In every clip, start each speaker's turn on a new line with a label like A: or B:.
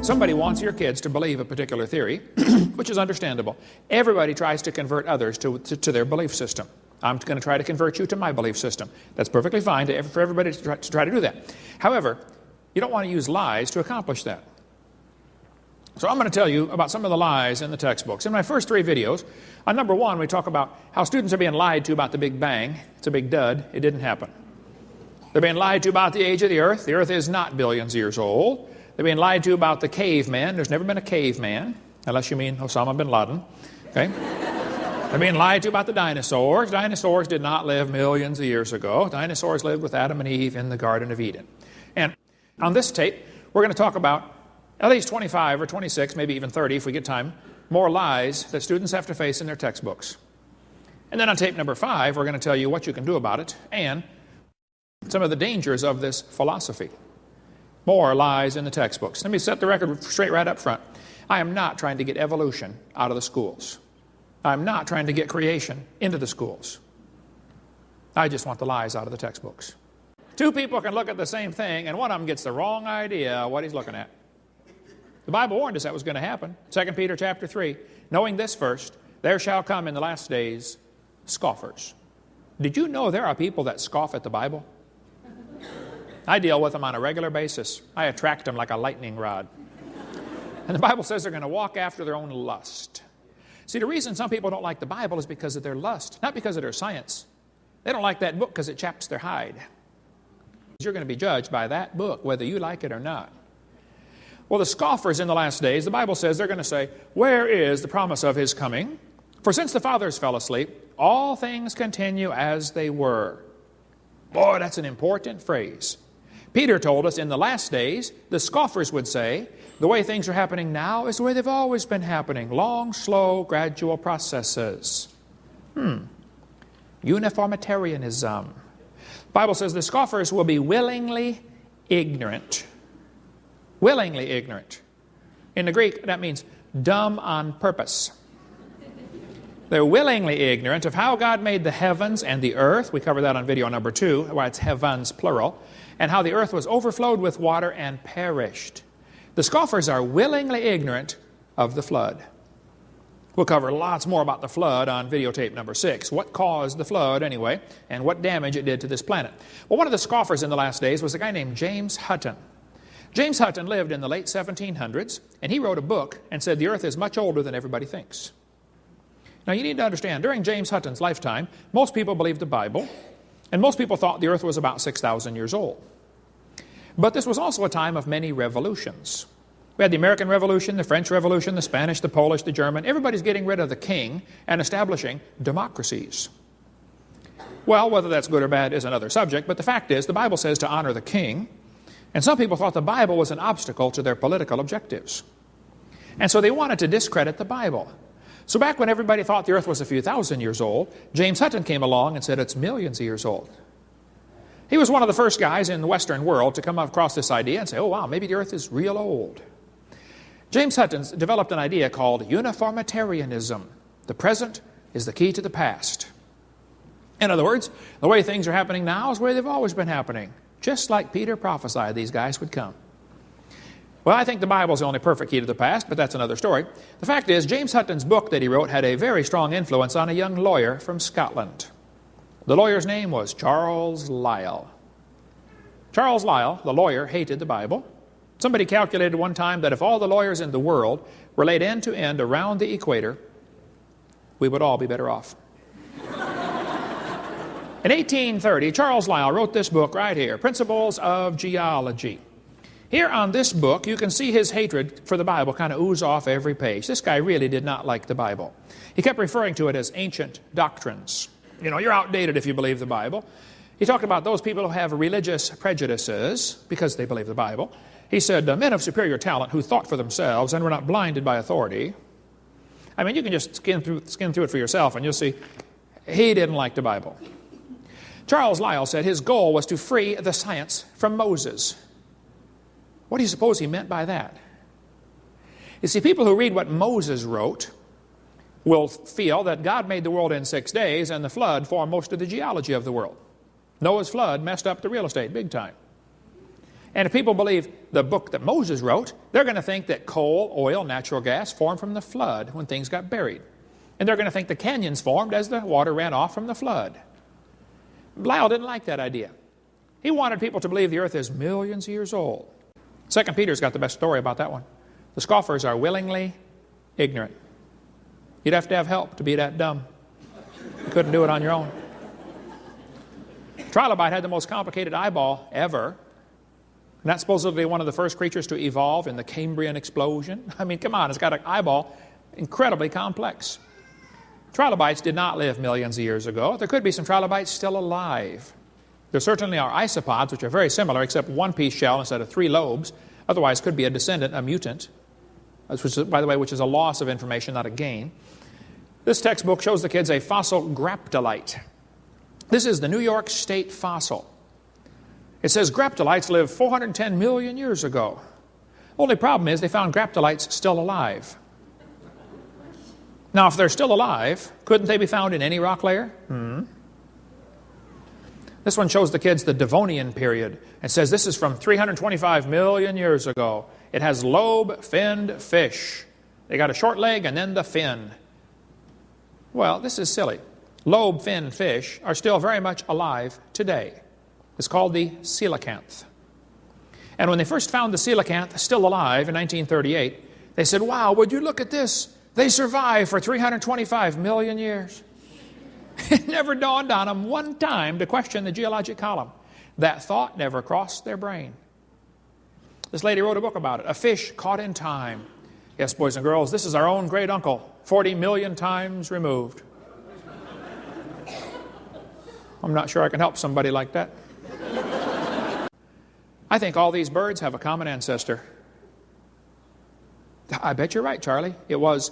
A: Somebody wants your kids to believe a particular theory, which is understandable. Everybody tries to convert others to their belief system. I'm going to try to convert you to my belief system. That's perfectly fine for everybody to try to do that. However, you don't want to use lies to accomplish that. So I'm going to tell you about some of the lies in the textbooks. In my first 3 videos, on number 1, we talk about how students are being lied to about the Big Bang. It's a big dud. It didn't happen. They're being lied to about the age of the earth. The earth is not billions of years old. They're being lied to about the caveman. There's never been a caveman, unless you mean Osama bin Laden. Okay? They're being lied to about the dinosaurs. Dinosaurs did not live millions of years ago. Dinosaurs lived with Adam and Eve in the Garden of Eden. And on this tape, we're going to talk about at least 25 or 26, maybe even 30 if we get time, more lies that students have to face in their textbooks. And then on tape number 5, we're going to tell you what you can do about it and some of the dangers of this philosophy. More lies in the textbooks. Let me set the record straight right up front. I am not trying to get evolution out of the schools. I'm not trying to get creation into the schools. I just want the lies out of the textbooks. 2 people can look at the same thing, and one of them gets the wrong idea what he's looking at. The Bible warned us that was going to happen. 2 Peter chapter 3, knowing this first, there shall come in the last days scoffers. Did you know there are people that scoff at the Bible? I deal with them on a regular basis. I attract them like a lightning rod. And the Bible says they're going to walk after their own lust. See, the reason some people don't like the Bible is because of their lust, not because of their science. They don't like that book because it chaps their hide. You're going to be judged by that book, whether you like it or not. Well, the scoffers in the last days, the Bible says they're going to say, where is the promise of his coming? For since the fathers fell asleep, all things continue as they were. Boy, that's an important phrase. Peter told us in the last days, the scoffers would say, the way things are happening now is the way they've always been happening. Long, slow, gradual processes. Uniformitarianism. The Bible says the scoffers will be willingly ignorant. Willingly ignorant. In the Greek, that means dumb on purpose. They're willingly ignorant of how God made the heavens and the earth. We covered that on video number 2, why it's heavens, plural. And how the earth was overflowed with water and perished. The scoffers are willingly ignorant of the flood. We'll cover lots more about the flood on videotape number 6. What caused the flood anyway, and what damage it did to this planet. Well, one of the scoffers in the last days was a guy named James Hutton. James Hutton lived in the late 1700s, and he wrote a book and said the earth is much older than everybody thinks. Now you need to understand, during James Hutton's lifetime, most people believed the Bible, and most people thought the earth was about 6,000 years old. But this was also a time of many revolutions. We had the American Revolution, the French Revolution, the Spanish, the Polish, the German. Everybody's getting rid of the king and establishing democracies. Well, whether that's good or bad is another subject, but the fact is the Bible says to honor the king, and some people thought the Bible was an obstacle to their political objectives. And so they wanted to discredit the Bible. So back when everybody thought the earth was a few thousand years old, James Hutton came along and said it's millions of years old. He was one of the first guys in the Western world to come across this idea and say, oh wow, maybe the earth is real old. James Hutton developed an idea called uniformitarianism. The present is the key to the past. In other words, the way things are happening now is the way they've always been happening. Just like Peter prophesied these guys would come. Well, I think the Bible is the only perfect key to the past, but that's another story. The fact is, James Hutton's book that he wrote had a very strong influence on a young lawyer from Scotland. The lawyer's name was Charles Lyell. Charles Lyell, the lawyer, hated the Bible. Somebody calculated one time that if all the lawyers in the world were laid end to end around the equator, we would all be better off. In 1830, Charles Lyell wrote this book right here, Principles of Geology. Here on this book, you can see his hatred for the Bible kind of ooze off every page. This guy really did not like the Bible. He kept referring to it as ancient doctrines. You know, you're outdated if you believe the Bible. He talked about those people who have religious prejudices because they believe the Bible. He said, men of superior talent who thought for themselves and were not blinded by authority. I mean, you can just skim through it for yourself and you'll see he didn't like the Bible. Charles Lyell said his goal was to free the science from Moses. What do you suppose he meant by that? You see, people who read what Moses wrote will feel that God made the world in 6 days and the flood formed most of the geology of the world. Noah's flood messed up the real estate big time. And if people believe the book that Moses wrote, they're going to think that coal, oil, natural gas formed from the flood when things got buried. And they're going to think the canyons formed as the water ran off from the flood. Lyle didn't like that idea. He wanted people to believe the earth is millions of years old. 2 Peter's got the best story about that one. The scoffers are willingly ignorant. You'd have to have help to be that dumb. You couldn't do it on your own. Trilobite had the most complicated eyeball ever. And that's supposedly one of the first creatures to evolve in the Cambrian explosion. I mean, come on, it's got an eyeball incredibly complex. Trilobites did not live millions of years ago. There could be some trilobites still alive. There certainly are isopods, which are very similar, except one-piece shell instead of 3 lobes. Otherwise, could be a descendant, a mutant, which, by the way, which is a loss of information, not a gain. This textbook shows the kids a fossil graptolite. This is the New York State fossil. It says graptolites lived 410 million years ago. Only problem is they found graptolites still alive. Now, if they're still alive, couldn't they be found in any rock layer? This one shows the kids the Devonian period. It says this is from 325 million years ago. It has lobe-finned fish. They got a short leg and then the fin. Well, this is silly. Lobe-finned fish are still very much alive today. It's called the coelacanth. And when they first found the coelacanth still alive in 1938, they said, wow, would you look at this? They survived for 325 million years. It never dawned on them one time to question the geologic column. That thought never crossed their brain. This lady wrote a book about it, A Fish Caught in Time. Yes, boys and girls, this is our own great uncle, 40 million times removed. I'm not sure I can help somebody like that. I think all these birds have a common ancestor. I bet you're right, Charlie. It was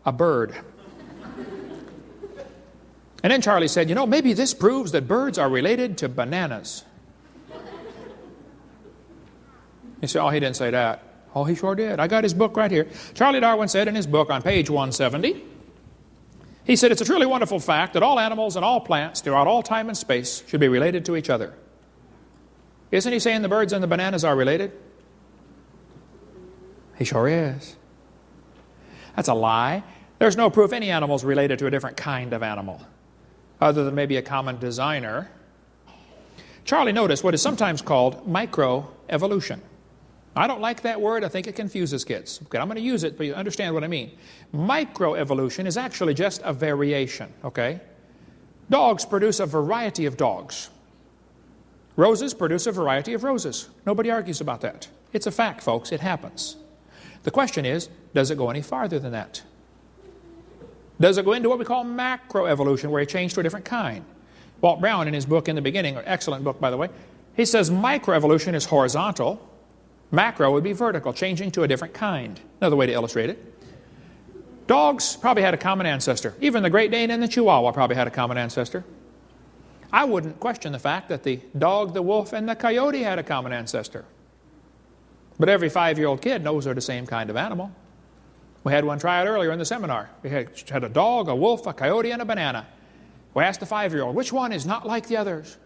A: a bird. And then Charlie said, you know, maybe this proves that birds are related to bananas. You say, oh, he didn't say that. Oh, he sure did. I got his book right here. Charlie Darwin said in his book on page 170, he said, it's a truly wonderful fact that all animals and all plants throughout all time and space should be related to each other. Isn't he saying the birds and the bananas are related? He sure is. That's a lie. There's no proof any animal is related to a different kind of animal, other than maybe a common designer. Charlie noticed what is sometimes called microevolution. I don't like that word. I think it confuses kids. Okay, I'm going to use it, but you understand what I mean. Microevolution is actually just a variation, okay? Dogs produce a variety of dogs. Roses produce a variety of roses. Nobody argues about that. It's a fact, folks. It happens. The question is, does it go any farther than that? Does it go into what we call macroevolution, where you change to a different kind? Walt Brown, in his book in the beginning, an excellent book, by the way, he says microevolution is horizontal. Macro would be vertical, changing to a different kind. Another way to illustrate it. Dogs probably had a common ancestor. Even the Great Dane and the Chihuahua probably had a common ancestor. I wouldn't question the fact that the dog, the wolf, and the coyote had a common ancestor. But every 5-year-old kid knows they're the same kind of animal. We had one try out earlier in the seminar. We had a dog, a wolf, a coyote, and a banana. We asked the 5-year-old, which one is not like the others?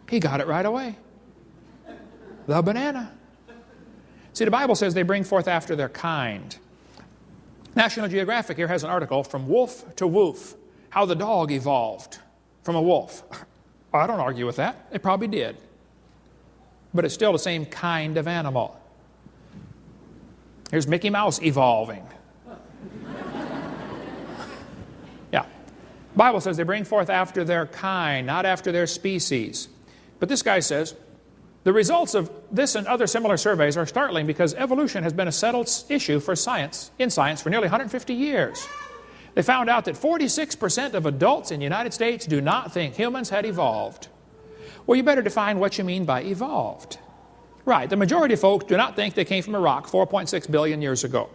A: He got it right away. The banana. See, the Bible says they bring forth after their kind. National Geographic here has an article, From Wolf to Woof, how the dog evolved from a wolf. I don't argue with that. It probably did. But it's still the same kind of animal. Here's Mickey Mouse evolving. Yeah. The Bible says they bring forth after their kind, not after their species. But this guy says, the results of this and other similar surveys are startling because evolution has been a settled issue in science for nearly 150 years. They found out that 46% of adults in the United States do not think humans had evolved. Well, you better define what you mean by evolved. Right, the majority of folks do not think they came from a rock 4.6 billion years ago.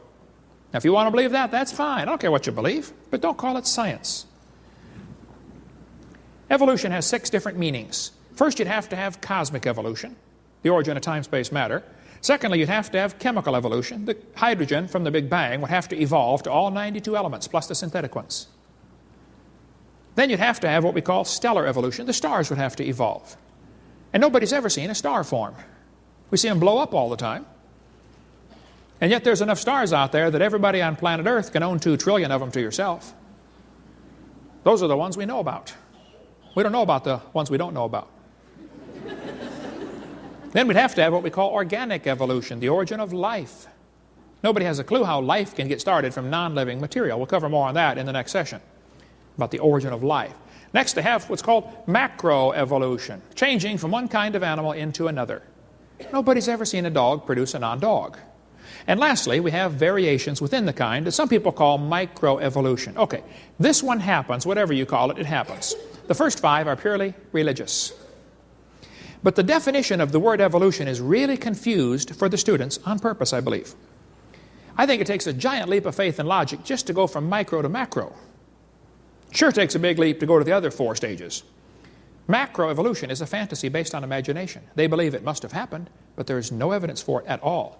A: Now, if you want to believe that, that's fine. I don't care what you believe, but don't call it science. Evolution has 6 different meanings. First, you'd have to have cosmic evolution, the origin of time-space matter. Secondly, you'd have to have chemical evolution. The hydrogen from the Big Bang would have to evolve to all 92 elements, plus the synthetic ones. Then you'd have to have what we call stellar evolution. The stars would have to evolve. And nobody's ever seen a star form. We see them blow up all the time. And yet there's enough stars out there that everybody on planet Earth can own 2 trillion of them to yourself. Those are the ones we know about. We don't know about the ones we don't know about. Then we'd have to have what we call organic evolution, the origin of life. Nobody has a clue how life can get started from non-living material. We'll cover more on that in the next session, about the origin of life. Next, they have what's called macroevolution, changing from one kind of animal into another. Nobody's ever seen a dog produce a non-dog. And lastly, we have variations within the kind that some people call microevolution. Okay, this one happens, whatever you call it, it happens. The first 5 are purely religious. But the definition of the word evolution is really confused for the students on purpose, I believe. I think it takes a giant leap of faith and logic just to go from micro to macro. Sure takes a big leap to go to the other 4 stages. Macroevolution is a fantasy based on imagination. They believe it must have happened, but there is no evidence for it at all.